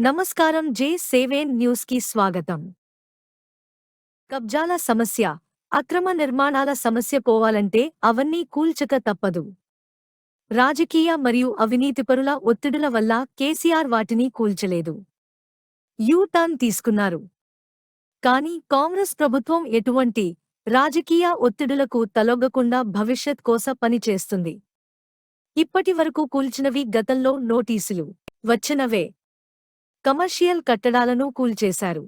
నమస్కారం. J7 news కి స్వాగతం. కబ్జాల సమస్య, అక్రమ నిర్మాణాల సమస్య పోవాలంటే అవన్నీ కూల్చక తప్పదు. రాజకీయ మరియు అవినీతిపరుల ఒత్తిడుల వల్ల కేసీఆర్ వాటిని కూల్చలేదు. యూ-టర్న్ తీసుకున్నారు. కానీ కాంగ్రెస్ ప్రభుత్వం ఎటువంటి రాజకీయ ఒత్తిడులకు తలొగ్గకుండా భవిష్యత్ కోసం పనిచేస్తుంది. ఇప్పటి వరకు కూల్చినవి గతంలో నోటీసులు వచ్చినవే. కమర్షియల్ కట్టడాలను కూల్చేశారు.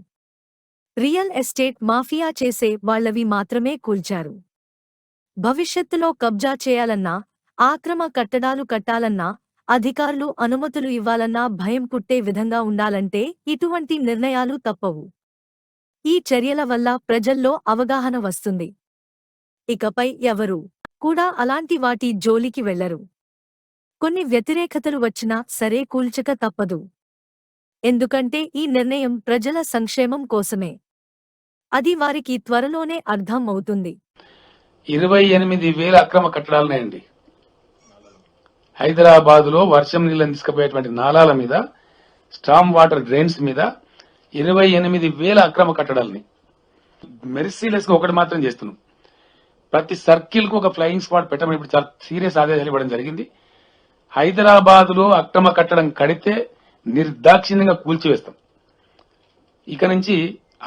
రియల్ ఎస్టేట్ మాఫియా చేసే వాళ్లవి మాత్రమే కూల్చారు. భవిష్యత్తులో కబ్జా చేయాలన్నా, ఆక్రమ కట్టడాలు కట్టాలన్నా, అధికారులు అనుమతులు ఇవ్వాలన్నా భయం పుట్టే విధంగా ఉండాలంటే ఇటువంటి నిర్ణయాలు తప్పవు. ఈ చర్యల వల్ల ప్రజల్లో అవగాహన వస్తుంది. ఇకపై ఎవరూ కూడా అలాంటి వాటి జోలికి వెళ్లరు. కొన్ని వ్యతిరేకతలు వచ్చినా సరే కూల్చక తప్పదు. ఎందుకంటే ఈ నిర్ణయం ప్రజల సంక్షేమం కోసమే. అది వారికి త్వరలోనే అర్థం అవుతుంది. 28,000 అక్రమ కట్టడాలున్నాయండి. హైదరాబాద్ లో వర్షం నీళ్ళని తీసుకుపోయేటువంటి నాలాల మీద, స్టామ్ వాటర్ డ్రైన్స్ మీద 28,000 అక్రమ కట్టడాలని మెర్సీలెస్ గా ఒకటి మాత్రం చేస్తున్నాం. ప్రతి సర్కిల్ కు ఒక ఫ్లయింగ్ స్క్వాడ్ పెట్టమని ఇప్పుడు చాలా సీరియస్ ఆదేశాలు ఇవ్వడం జరిగింది. హైదరాబాద్ లో అక్రమ కట్టడం కడితే నిర్దాక్షిణ్యంగా కూల్చివేస్తాం. ఇక నుంచి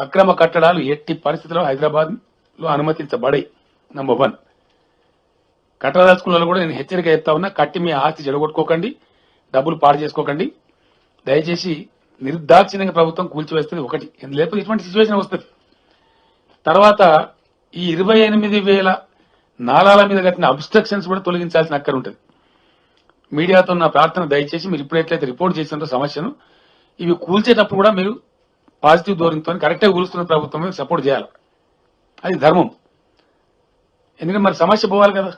అక్రమ కట్టడాలు ఎట్టి పరిస్థితుల్లో హైదరాబాద్ లో అనుమతించబడాయి. నంబర్ 1. కట్టదలుచుకున్న కూడా నేను హెచ్చరిక చెప్తా ఉన్నా, కట్టి మీ ఆస్తి చెడగొట్టుకోకండి, డబ్బులు పాడు చేసుకోకండి. దయచేసి నిర్దాక్షిణ్యంగా ప్రభుత్వం కూల్చివేస్తుంది. ఒకటి, లేకపోతే ఇటువంటి సిచ్యువేషన్ వస్తుంది. తర్వాత ఈ 28,000 నాలాల మీద కట్టిన అబ్స్ట్రక్షన్స్ కూడా తొలగించాల్సిన అక్కర ఉంటుంది. మీడియాతో నా ప్రార్థన, దయచేసి మీరు ఇప్పుడు ఎట్లయితే రిపోర్ట్ చేసిన సమస్యను ఇవి కూల్చేటప్పుడు కూడా మీరు పాజిటివ్ ధోరణితో కరెక్ట్గా కూలుస్తున్న ప్రభుత్వం సపోర్ట్ చేయాలి. అది ధర్మం. ఎందుకంటే మరి సమస్య పోవాలి కదా.